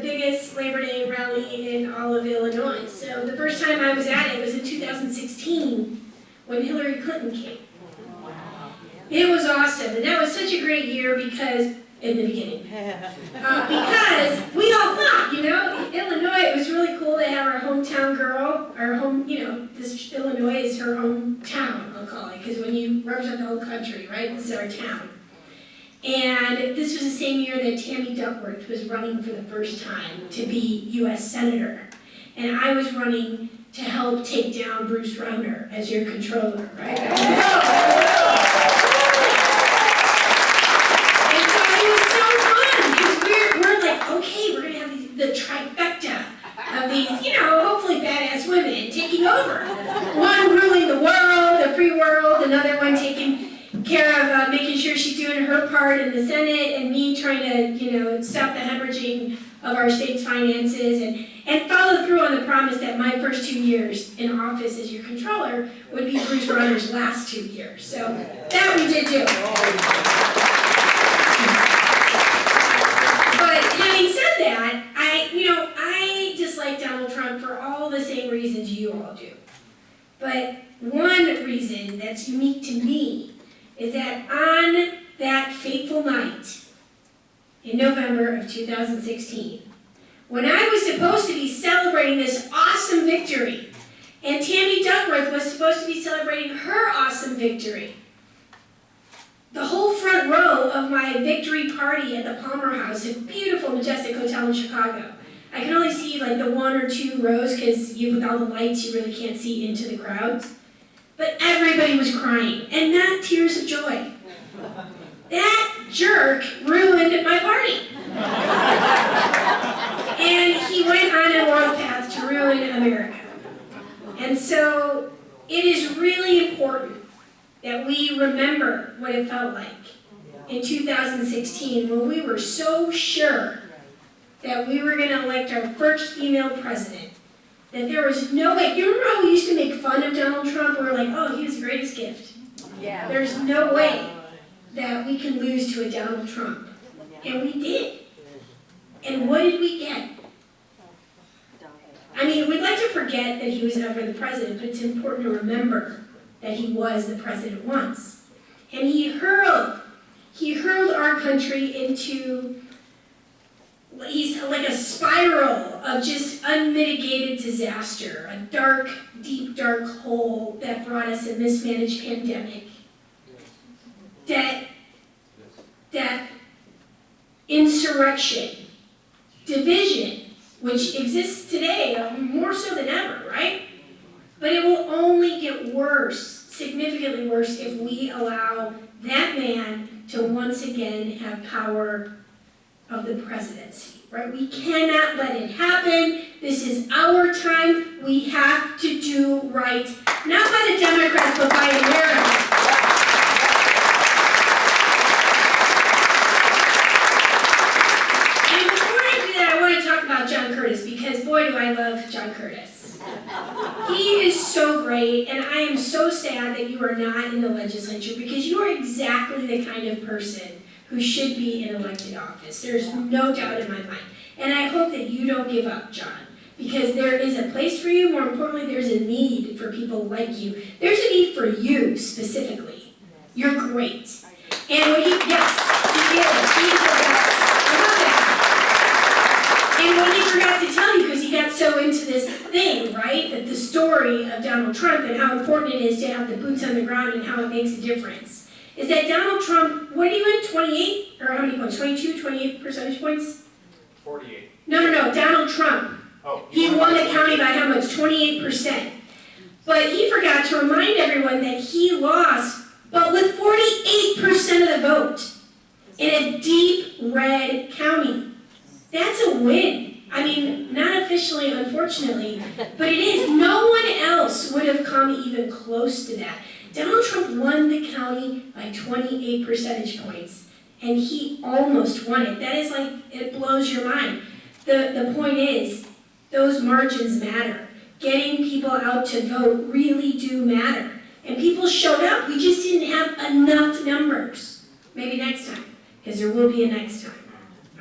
the biggest Labor Day rally in all of Illinois. So the first time I was at it was in 2016 when Hillary Clinton came. It was awesome, and that was such a great year because, in the beginning, because we all thought, Illinois, it was really cool to have our hometown girl, our home, this Illinois is her hometown, I'll call it, because when you represent the whole country, right, this is our town. And this was the same year that Tammy Duckworth was running for the first time to be U.S. Senator. And I was running to help take down Bruce Rauner as your controller, right? And so it was so fun because we're like, okay, we're gonna have the trifecta of these, hopefully badass women taking over. One ruling the world, the free world, another one taking care of making sure she's doing her part in the Senate, and me trying to, stop the hemorrhaging of our state's finances and follow through on the promise that my first 2 years in office as your controller would be Bruce Rauner's last 2 years. So that we did do. But having said that, I dislike Donald Trump for all the same reasons you all do. But one reason that's unique to me is that on that fateful night in November of 2016, when I was supposed to be celebrating this awesome victory, and Tammy Duckworth was supposed to be celebrating her awesome victory, the whole front row of my victory party at the Palmer House, a beautiful, majestic hotel in Chicago, I could only see like the 1 or 2 rows because with all the lights you really can't see into the crowds. But everybody was crying, and not tears of joy. That jerk ruined my party. And he went on a world path to ruin America. And so it is really important that we remember what it felt like in 2016 when we were so sure that we were going to elect our first female president, that there was no way. You remember how we used to make fun of Donald Trump? We were like, oh, he was the greatest gift. Yeah. There's no way that we can lose to a Donald Trump. And we did. And what did we get? I mean, we'd like to forget that he was ever the president, but it's important to remember that he was the president once. And he hurled our country into, he's like a spiral of just unmitigated disaster, a dark, deep, dark hole that brought us a mismanaged pandemic, debt, insurrection, division, which exists today more so than ever, right? But it will only get worse, significantly worse, if we allow that man to once again have power of the presidency, right? We cannot let it happen. This is our time. We have to do right, not by the Democrats, but by America. And before I do that, I want to talk about John Curtis, because boy, do I love John Curtis. He is so great, and I am so sad that you are not in the legislature, because you are exactly the kind of person who should be in elected office. There's no doubt in my mind. And I hope that you don't give up, John, because there is a place for you. More importantly, there's a need for people like you. There's a need for you specifically. You're great. And what he is the best. I love that. And what he forgot to tell you, because he got so into this thing, right, that the story of Donald Trump and how important it is to have the boots on the ground and how it makes a difference, is that Donald Trump, what are you in, 28? Or how many points, 22, 28 percentage points? 48. No, Donald Trump. Oh, he won the county by how much? 28%. But he forgot to remind everyone that he lost, but with 48% of the vote in a deep red county. That's a win. I mean, not officially, unfortunately, but it is. No one else would have come even close to that. Donald Trump won the county by 28 percentage points, and he almost won it. That is like, it blows your mind. The point is, those margins matter. Getting people out to vote really do matter. And people showed up. We just didn't have enough numbers. Maybe next time, because there will be a next time.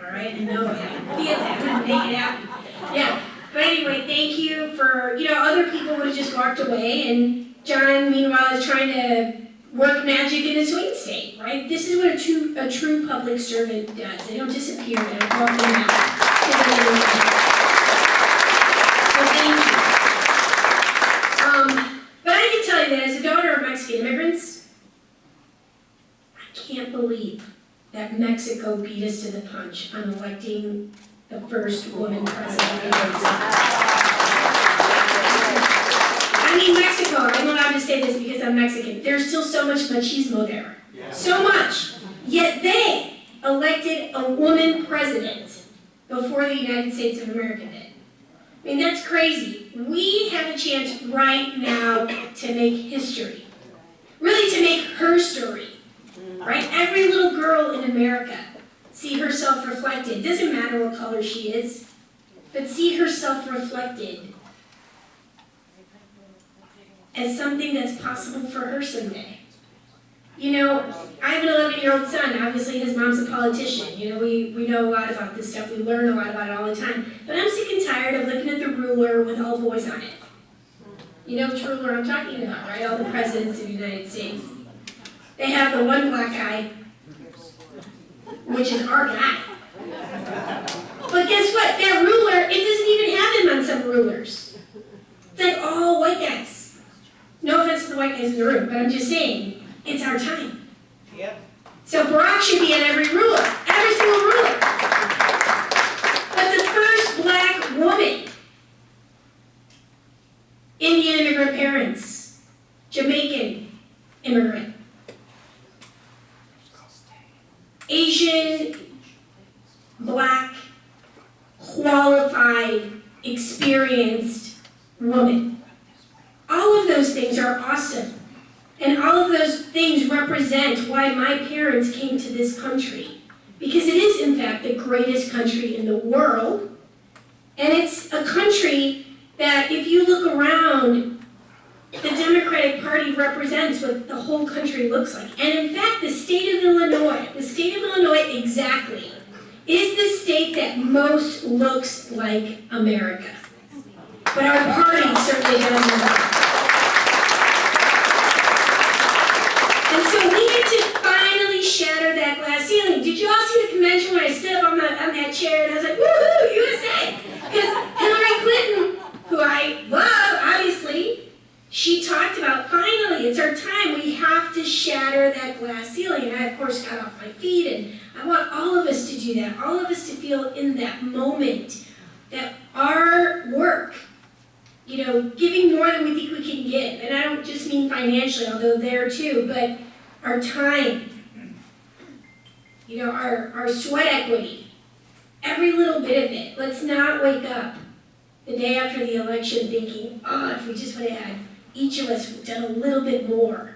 all right? I know, I feel that, I'm gonna make it happen. Yeah, but anyway, thank you for, other people would have just walked away, and John, meanwhile, is trying to work magic in a swing state, right? This is what a true public servant does. They don't disappear, they don't walk in out. So thank you. But I can tell you that as a daughter of Mexican immigrants, I can't believe that Mexico beat us to the punch on electing the first woman president of the United States. I mean, Mexico, I'm allowed to say this because I'm Mexican, there's still so much machismo there. Yeah. So much. Yet they elected a woman president before the United States of America did. I mean, that's crazy. We have a chance right now to make history. Really to make her story. Right? Every little girl in America see herself reflected. Doesn't matter what color she is, but see herself reflected as something that's possible for her someday. I have an 11-year-old son. Obviously, his mom's a politician. We know a lot about this stuff. We learn a lot about it all the time. But I'm sick and tired of looking at the ruler with all boys on it. You know which ruler I'm talking about, right? All the presidents of the United States. They have the one black guy, which is our guy. But guess what? That ruler, it doesn't even have him on some rulers. It's like all white guys. No offense to the white guys in the room, but I'm just saying, it's our time. Yep. So Barack should be on every ruler, every single ruler. But the first black woman, Indian immigrant parents, Jamaican immigrant, Asian, black, qualified, experienced woman. All of those things are awesome. And all of those things represent why my parents came to this country. Because it is, in fact, the greatest country in the world. And it's a country that, if you look around, the Democratic Party represents what the whole country looks like. And in fact, the state of Illinois exactly, is the state that most looks like America. But our party certainly doesn't. And so we get to finally shatter that glass ceiling. Did you all see the convention when I stood up on that chair and I was like, woohoo, USA? Because Hillary Clinton, who I love, obviously, she talked about, finally, it's our time. We have to shatter that glass ceiling. And I, of course, got off my feet. And I want all of us to do that. All of us to feel in that moment that our work, giving more than we think we can give. And I don't just mean financially, although there too, but our time, our sweat equity, every little bit of it. Let's not wake up the day after the election thinking, if we just would have had each of us done a little bit more,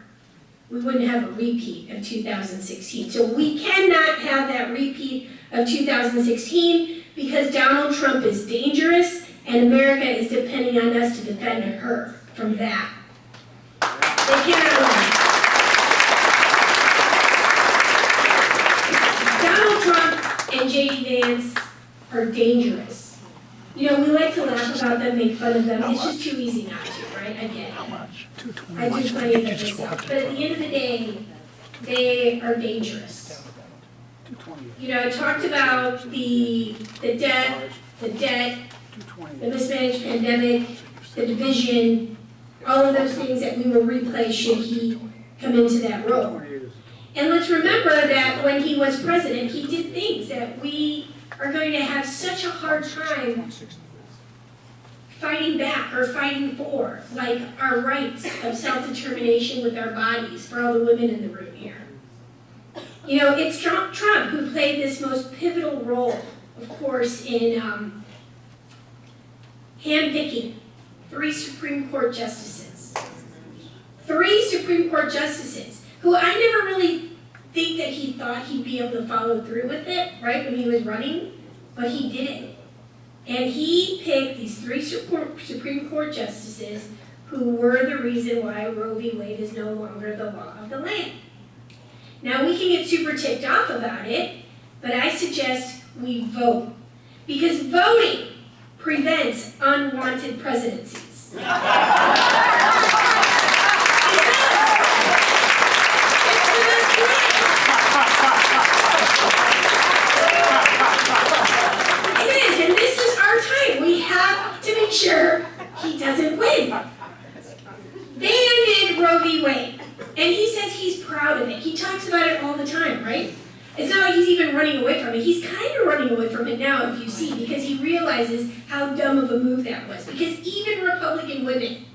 we wouldn't have a repeat of 2016. So we cannot have that repeat of 2016 because Donald Trump is dangerous and America is depending on us to defend her from that. They cannot run. Donald Trump and J.D. Vance are dangerous. We like to laugh about them, make fun of them. It's just too easy not to, right? I get it. I do plenty of that myself. But at the end of the day, they are dangerous. I talked about the debt, the mismanaged pandemic, the division, all of those things that we will replay should he come into that role. And let's remember that when he was president, he did things that we are going to have such a hard time fighting back or fighting for, like our rights of self-determination with our bodies, for all the women in the room here. It's Trump who played this most pivotal role, of course, in handpicking 3 Supreme Court justices. 3 Supreme Court justices, who I never really think that he thought he'd be able to follow through with it, right, when he was running, but he did it. And he picked these 3 Supreme Court justices who were the reason why Roe v. Wade is no longer the law of the land. Now, we can get super ticked off about it, but I suggest we vote. Because voting prevents unwanted presidencies. It is, and this is our time. We have to make sure he doesn't win. They ended Roe v. Wade, and he says he's proud of it. He talks about it all the time, right? It's not like he's even running away from it. He's kind of running away from it now, if you see, because he realizes how dumb of a move that was. Because even Republican women,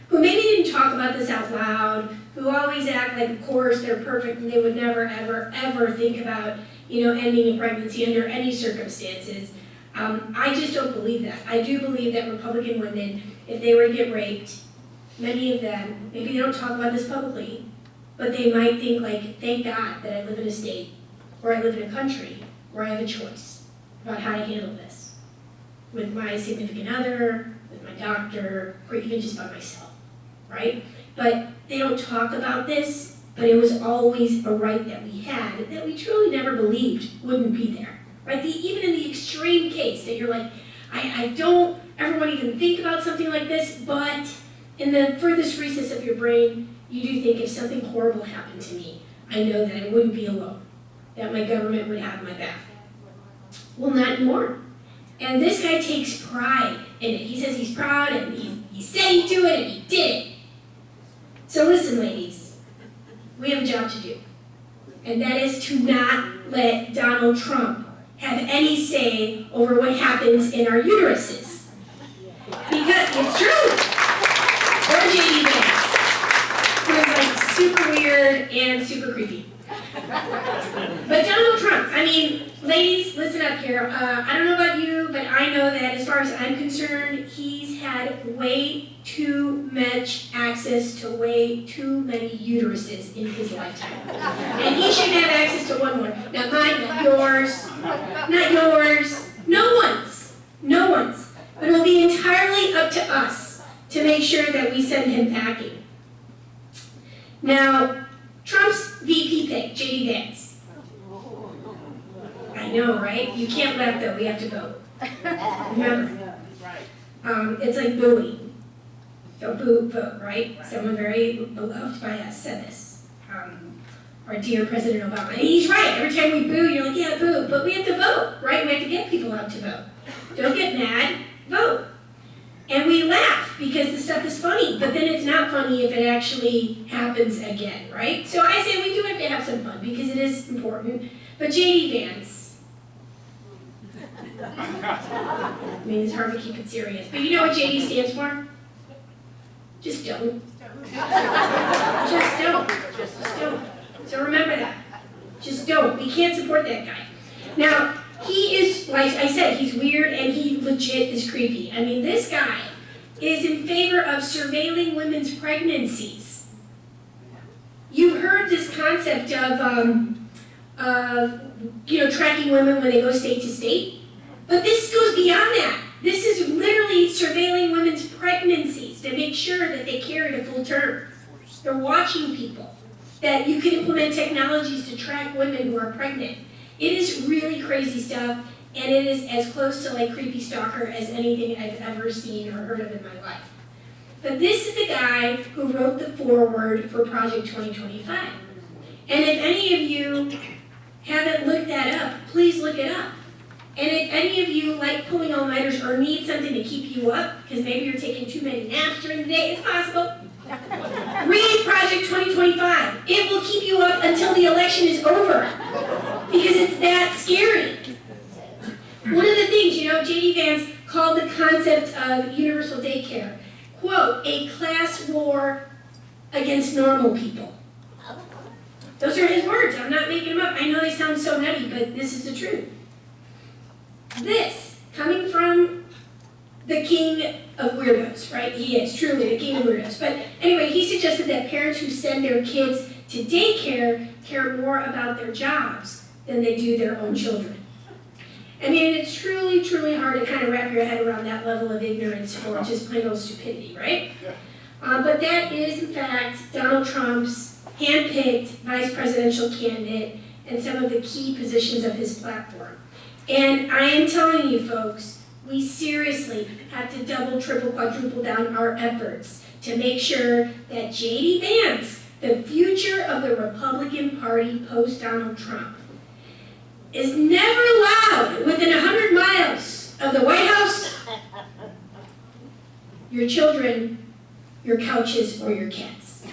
who maybe didn't talk about this out loud, who always act like, of course, they're perfect and they would never, ever, ever think about, ending a pregnancy under any circumstances. I just don't believe that. I do believe that Republican women, if they were to get raped, many of them, maybe they don't talk about this publicly, but they might think like, thank God that I live in a state, or I live in a country, where I have a choice about how to handle this. With my significant other, with my doctor, or even just by myself, right? But they don't talk about this, but it was always a right that we had, that we truly never believed wouldn't be there, right? Even in the extreme case that you're like, I don't ever want to even think about something like this, but in the furthest recess of your brain, you do think if something horrible happened to me, I know that I wouldn't be alone, that my government would have my back. Well, not anymore. And this guy takes pride in it. He says he's proud, and he said he'd do it, and he did it. So listen, ladies, we have a job to do. And that is to not let Donald Trump have any say over what happens in our uteruses. Because it's true. Or J.D. Vance, who is like super weird and super creepy. But Donald Trump, ladies, listen up here. I don't know about you, but I know that as far as I'm concerned, he's had way too much access to way too many uteruses in his lifetime. And he shouldn't have access to one more. Not mine, not yours, no one's. But it'll be entirely up to us to make sure that we send him packing. Now, Trump's VP pick, J.D. Vance. I know, right? You can't laugh though, we have to vote. Remember, it's like booing. Don't boo, vote, right? Someone very beloved by us said this. Our dear President Obama. And he's right, every time we boo, you're like, yeah, boo. But we have to vote, right? We have to get people out to vote. Don't get mad, vote. And we laugh because the stuff is funny, but then it's not funny if it actually happens again, right? So I say we do have to have some fun because it is important. But J.D. Vance, it's hard to keep it serious. But you know what J.D. stands for? Just don't. Just don't. Just don't. So remember that. Just don't. We can't support that guy. Now, he is, like I said, he's weird and he legit is creepy. This guy is in favor of surveilling women's pregnancies. You've heard this concept of tracking women when they go state to state, but this goes beyond that. This is literally surveilling women's pregnancies to make sure that they carry to full term. They're watching people, that you can implement technologies to track women who are pregnant. It is really crazy stuff, and it is as close to like creepy stalker as anything I've ever seen or heard of in my life. But this is the guy who wrote the foreword for Project 2025. And if any of you haven't looked that up, please look it up. And if any of you like pulling all-nighters or need something to keep you up, because maybe you're taking too many naps during the day, it's possible. Read Project 2025. It will keep you up until the election is over. Because it's that scary. One of the things, J.D. Vance called the concept of universal daycare, quote, a class war against normal people. Those are his words. I'm not making them up. I know they sound so nutty, but this is the truth. This, coming from the king of weirdos, right? He is truly the king of weirdos. But anyway, he suggested that parents who send their kids to daycare care more about their jobs than they do their own children. It's truly, truly hard to kind of wrap your head around that level of ignorance or just plain old stupidity, right? But that is, in fact, Donald Trump's hand-picked vice presidential candidate and some of the key positions of his platform. And I am telling you folks, we seriously have to double, triple, quadruple down our efforts to make sure that J.D. Vance, the future of the Republican Party post-Donald Trump, is never allowed within 100 miles of the White House, your children, your couches, or your cats.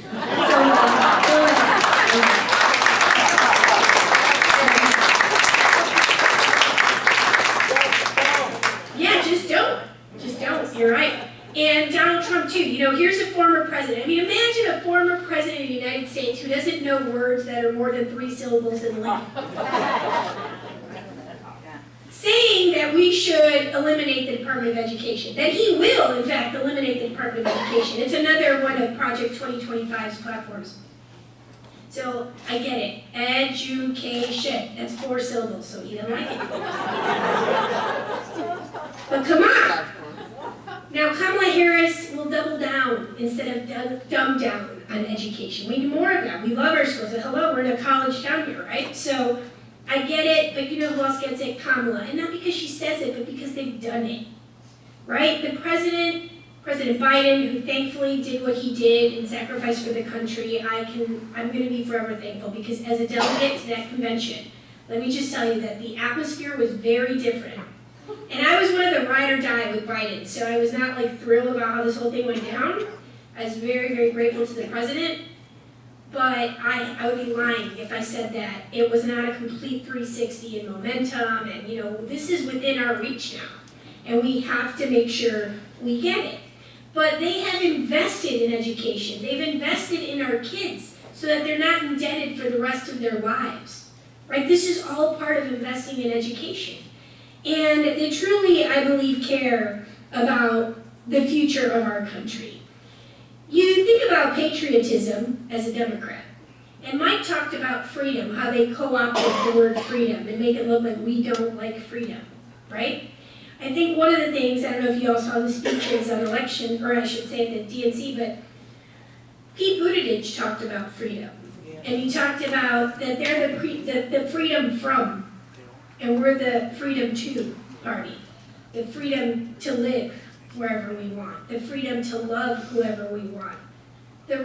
Yeah, just don't. Just don't. You're right. And Donald Trump, too. You know, here's a former president. I mean, imagine a former president of the United States who doesn't know words that are more than 3 syllables in length. Saying that we should eliminate the Department of Education. That he will, in fact, eliminate the Department of Education. It's another one of Project 2025's platforms. So, I get it. Education. That's 4 syllables, so he doesn't like it. But come on! Now, Kamala Harris will double down instead of dumb down on education. We need more of that. We love our schools. Hello, we're in a college town here, right? So, I get it, but you know who else gets it? Kamala. And not because she says it, but because they've done it. Right? The President Biden, who thankfully did what he did and sacrificed for the country, I'm going to be forever thankful, because as a delegate to that convention, let me just tell you that the atmosphere was very different. And I was one of the ride or die with Biden, so I was not like thrilled about how this whole thing went down. I was very, very grateful to the president, but I would be lying if I said that it was not a complete 360 in momentum, and you know, this is within our reach now, and we have to make sure we get it. But they have invested in education. They've invested in our kids so that they're not indebted for the rest of their lives, right? This is all part of investing in education. And they truly, I believe, care about the future of our country. You think about patriotism as a Democrat. And Mike talked about freedom, how they co-opted the word freedom and make it look like we don't like freedom, right? I think one of the things, I don't know if you all saw the speeches on election, or I should say at the DNC, but Pete Buttigieg talked about freedom. And he talked about that they're the freedom from, and we're the freedom to party. The freedom to live wherever we want. The freedom to love whoever we want. The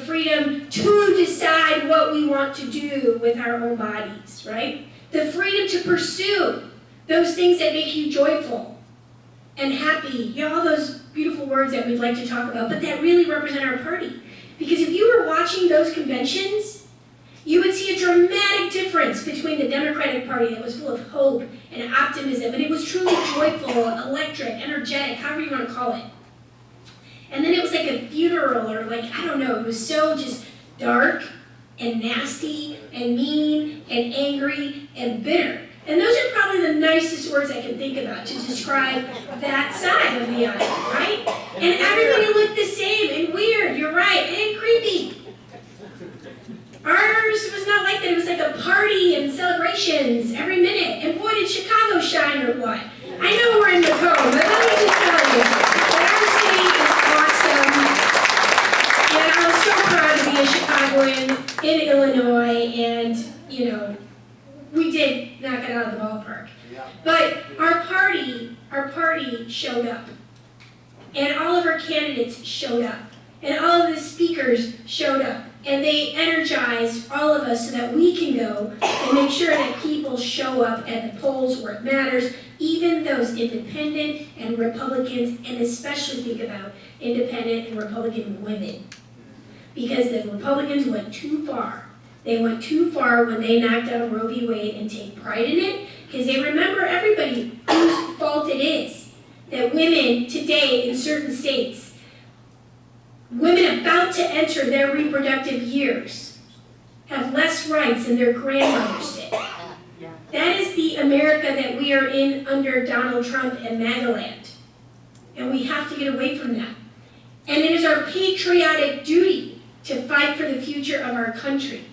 freedom to decide what we want to do with our own bodies, right? The freedom to pursue those things that make you joyful and happy. You know, all those beautiful words that we'd like to talk about, but that really represent our party. Because if you were watching those conventions, you would see a dramatic difference between the Democratic Party that was full of hope and optimism, and it was truly joyful, electric, energetic, however you want to call it. And then it was like a funeral, or like, I don't know, it was so just dark and nasty and mean and angry and bitter. And those are probably the nicest words I can think about to describe that side of the aisle, right? And everybody looked the same and weird, you're right, and creepy. Ours was not like that. It was like a party and celebrations every minute. And boy, did Chicago shine or what? I know we're in the code, but let me just tell you that our city is awesome. And I was so proud to be a Chicagoan in Illinois, and you know, we did knock it out of the ballpark. But our party showed up. And all of our candidates showed up. And all of the speakers showed up. And they energized all of us so that we can go and make sure that people show up at the polls where it matters, even those independent and Republicans, and especially think about independent and Republican women. Because the Republicans went too far. They went too far when they knocked out Roe v. Wade and take pride in it, because they remember everybody whose fault it is that women today in certain states, women about to enter their reproductive years, have less rights than their grandmothers did. That is the America that we are in under Donald Trump and MAGA land. And we have to get away from that. And it is our patriotic duty to fight for the future of our country,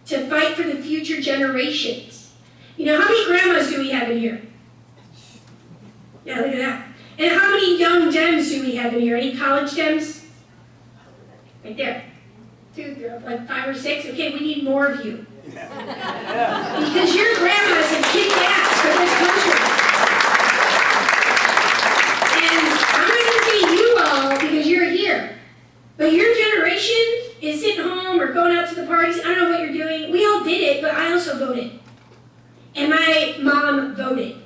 to fight for the future generations. You know, how many grandmas do we have in here? Yeah, look at that. And how many young Dems do we have in here? Any college Dems? Right there. 2, like 5 or 6. Okay, we need more of you. Because your grandmas have kicked ass for this country. And I'm not going to say you all because you're here, but your generation is sitting home or going out to the parties. I don't know what you're doing. We all did it, but I also voted. And my mom voted.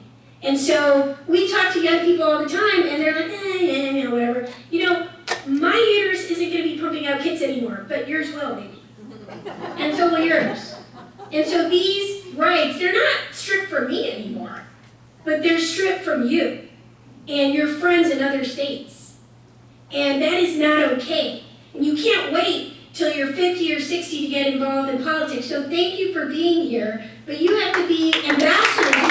And so we talk to young people all the time, and they're like, whatever. You know, my uterus isn't going to be pumping out kids anymore, but yours will, maybe. And so will yours. And so these rights, they're not stripped from me anymore, but they're stripped from you and your friends in other states. And that is not okay. And you can't wait till you're 50 or 60 to get involved in politics. So thank you for being here, but you have to be ambassadors